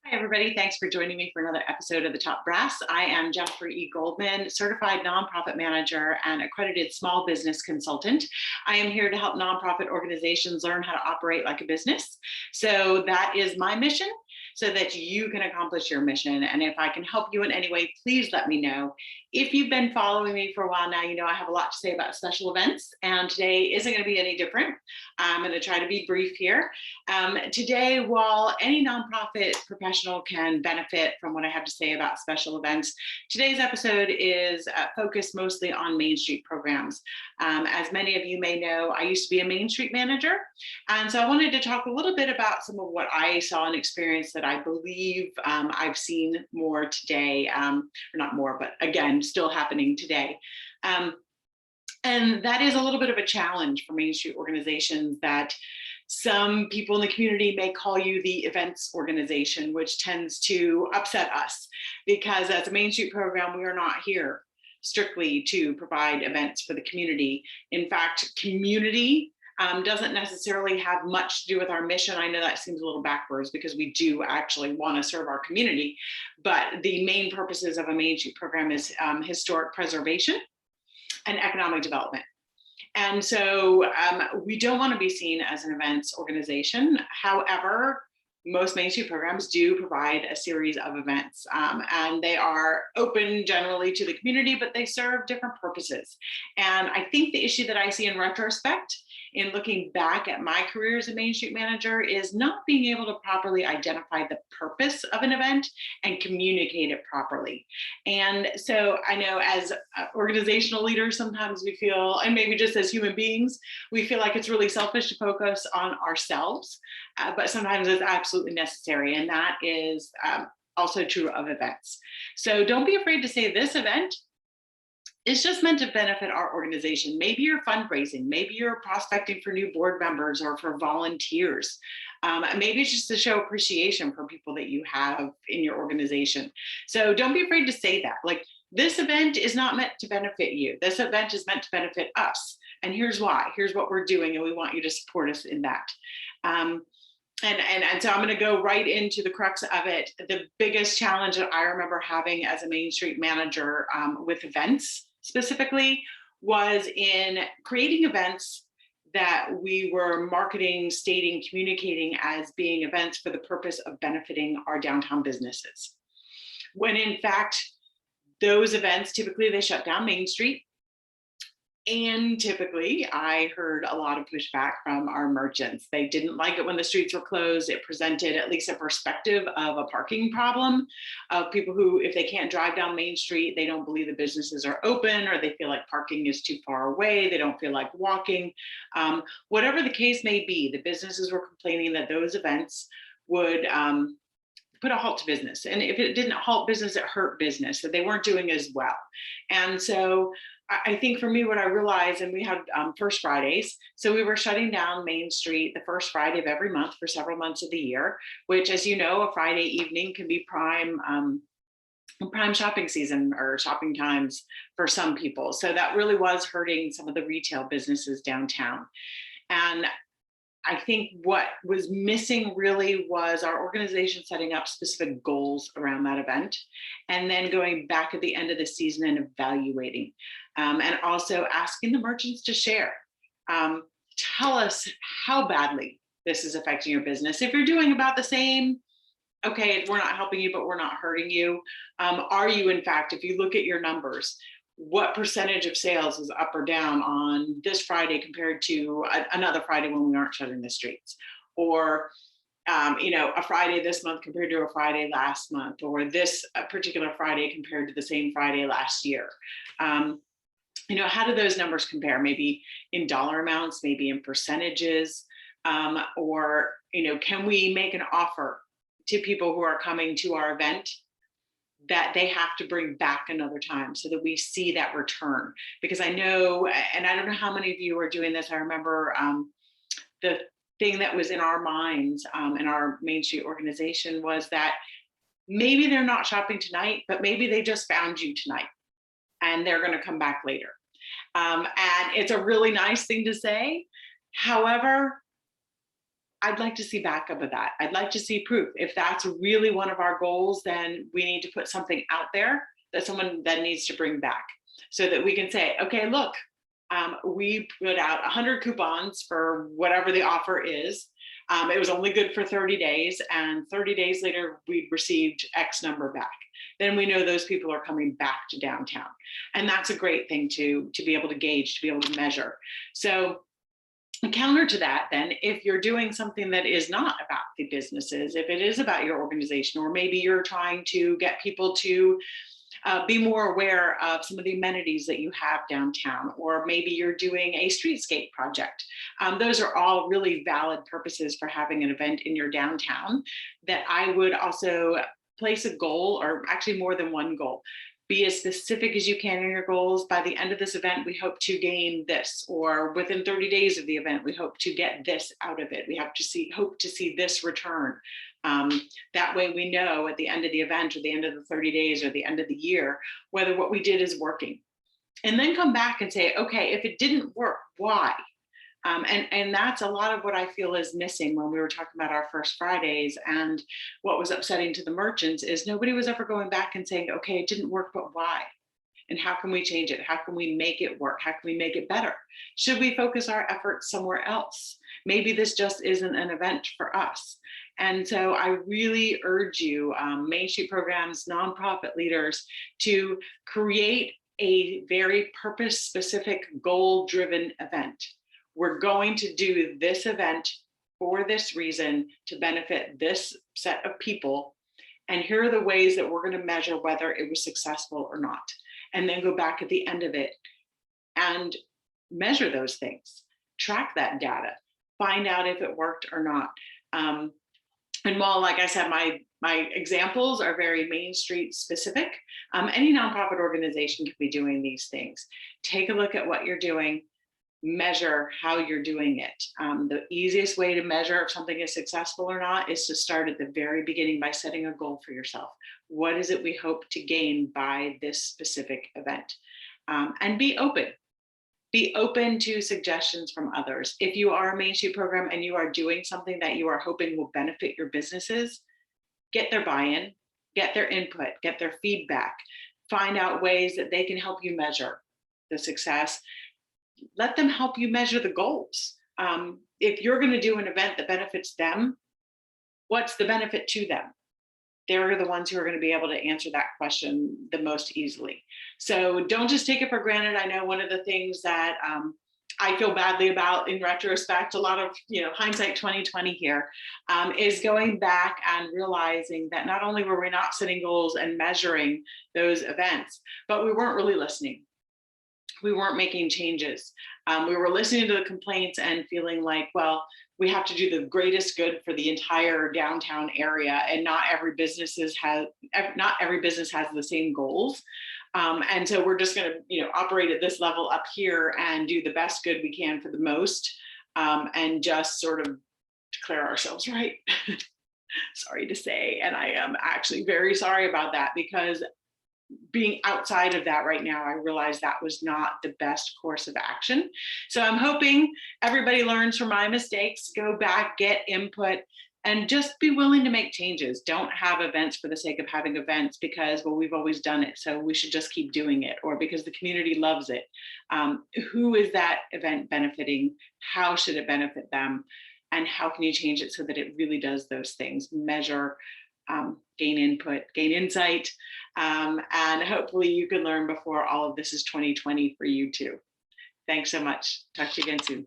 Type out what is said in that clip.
Hi, everybody. Thanks for joining me for another episode of The Top Brass. I am Jennifer E. Goldman, certified nonprofit manager and accredited small business consultant. I am here to help nonprofit organizations learn how to operate like a business. So that is my mission, so that you can accomplish your mission. And if I can help you in any way, please let me know. If you've been following me for a while now, you know I have a lot to say about special events, and today isn't going to be any different. I'm going to try to be brief here. Today, while any nonprofit professional can benefit from what I have to say about special events, today's episode is focused mostly on Main Street programs. As many of you may know, I used to be a Main Street manager, and so I wanted to talk a little bit about some of what I saw and experienced that I believe I've seen more today, or not more, but again, still happening today. And that is a little bit of a challenge for Main Street organizations that some people in the community may call you the events organization, which tends to upset us because as a Main Street program, we are not here strictly to provide events for the community. In fact, community doesn't necessarily have much to do with our mission. I know that seems a little backwards because we do actually want to serve our community, but the main purposes of a Main Street program is historic preservation and economic development. And so we don't want to be seen as an events organization. However, most Main Street programs do provide a series of events, and they are open generally to the community, but they serve different purposes. And I think the issue that I see in retrospect, in looking back at my career as a Main Street manager, is not being able to properly identify the purpose of an event and communicate it properly. And so I know as organizational leaders, sometimes we feel, and maybe just as human beings, we feel like it's really selfish to focus on ourselves, but sometimes it's absolutely necessary. And that is also true of events. So don't be afraid to say this event is just meant to benefit our organization. Maybe you're fundraising, maybe you're prospecting for new board members or for volunteers. Maybe it's just to show appreciation for people that you have in your organization. So don't be afraid to say that. Like, this event is not meant to benefit you. This event is meant to benefit us. And here's why. Here's what we're doing, and we want you to support us in that. And so I'm going to go right into the crux of it. The biggest challenge that I remember having as a Main Street manager with events specifically was in creating events that we were marketing, stating, communicating as being events for the purpose of benefiting our downtown businesses. When in fact, those events, typically they shut down Main Street. And typically, I heard a lot of pushback from our merchants. They didn't like it when the streets were closed. It presented at least a perspective of a parking problem of people who, if they can't drive down Main Street, they don't believe the businesses are open, or they feel like parking is too far away. They don't feel like walking. Whatever the case may be, the businesses were complaining that those events would put a halt to business. And if it didn't halt business, it hurt business, that they weren't doing as well. And so I think for me, what I realized, and we had First Fridays, so we were shutting down Main Street the first Friday of every month for several months of the year, which, as you know, a Friday evening can be prime shopping season or shopping times for some people. So that really was hurting some of the retail businesses downtown. And I think what was missing really was our organization setting up specific goals around that event, and then going back at the end of the season and evaluating, and also asking the merchants to share. Tell us how badly this is affecting your business. If you're doing about the same, okay, we're not helping you, but we're not hurting you. Are you, in fact, if you look at your numbers, what percentage of sales is up or down on this Friday compared to another Friday when we aren't shutting the streets? Or, a Friday this month compared to a Friday last month, or this particular Friday compared to the same Friday last year? How do those numbers compare? Maybe in dollar amounts, maybe in percentages, or, can we make an offer to people who are coming to our event that they have to bring back another time so that we see that return? Because I know, and I don't know how many of you are doing this. I remember the thing that was in our minds in our Main Street organization was that maybe they're not shopping tonight, but maybe they just found you tonight and they're going to come back later. And it's a really nice thing to say. However, I'd like to see backup of that. I'd like to see proof. If that's really one of our goals, then we need to put something out there that someone then needs to bring back so that we can say, okay, look, we put out 100 coupons for whatever the offer is. It was only good for 30 days, and 30 days later, we received X number back. Then we know those people are coming back to downtown. And that's a great thing to be able to gauge, to be able to measure. So counter to that, then, if you're doing something that is not about the businesses, if it is about your organization, or maybe you're trying to get people to be more aware of some of the amenities that you have downtown, or maybe you're doing a streetscape project. Those are all really valid purposes for having an event in your downtown. That I would also place a goal, or actually more than one goal. Be as specific as you can in your goals. By the end of this event, we hope to gain this, or within 30 days of the event, we hope to get this out of it. We have to hope to see this return. That way we know at the end of the event, or the end of the 30 days, or the end of the year, whether what we did is working. And then come back and say, okay, if it didn't work, why? And that's a lot of what I feel is missing when we were talking about our First Fridays. And what was upsetting to the merchants is nobody was ever going back and saying, okay, it didn't work, but why? And how can we change it? How can we make it work? How can we make it better? Should we focus our efforts somewhere else? Maybe this just isn't an event for us. And so I really urge you, Main Street programs, nonprofit leaders, to create a very purpose-specific, goal-driven event. We're going to do this event for this reason, to benefit this set of people. And here are the ways that we're going to measure whether it was successful or not. And then go back at the end of it and measure those things, track that data, find out if it worked or not. And while, like I said, my examples are very Main Street specific, any nonprofit organization can be doing these things. Take a look at what you're doing, measure how you're doing it. The easiest way to measure if something is successful or not is to start at the very beginning by setting a goal for yourself. What is it we hope to gain by this specific event? And be open. Be open to suggestions from others. If you are a Main Street program and you are doing something that you are hoping will benefit your businesses, get their buy-in, get their input, get their feedback, find out ways that they can help you measure the success. Let them help you measure the goals. If you're going to do an event that benefits them, what's the benefit to them? They're the ones who are going to be able to answer that question the most easily. So don't just take it for granted. I know one of the things that I feel badly about in retrospect, a lot of hindsight 2020 here, is going back and realizing that not only were we not setting goals and measuring those events, but we weren't really listening. We weren't making changes. We were listening to the complaints and feeling like, well, we have to do the greatest good for the entire downtown area, and not every business has the same goals. And so we're just going to, operate at this level up here and do the best good we can for the most, and just sort of declare ourselves right. Sorry to say, and I am actually very sorry about that, because being outside of that right now, I realized that was not the best course of action. So I'm hoping everybody learns from my mistakes, go back, get input, and just be willing to make changes. Don't have events for the sake of having events because, well, we've always done it, so we should just keep doing it, or because the community loves it. Who is that event benefiting? How should it benefit them? And how can you change it so that it really does those things? Measure, gain input, gain insight, and hopefully you can learn before all of this is 2020 for you too. Thanks so much. Talk to you again soon.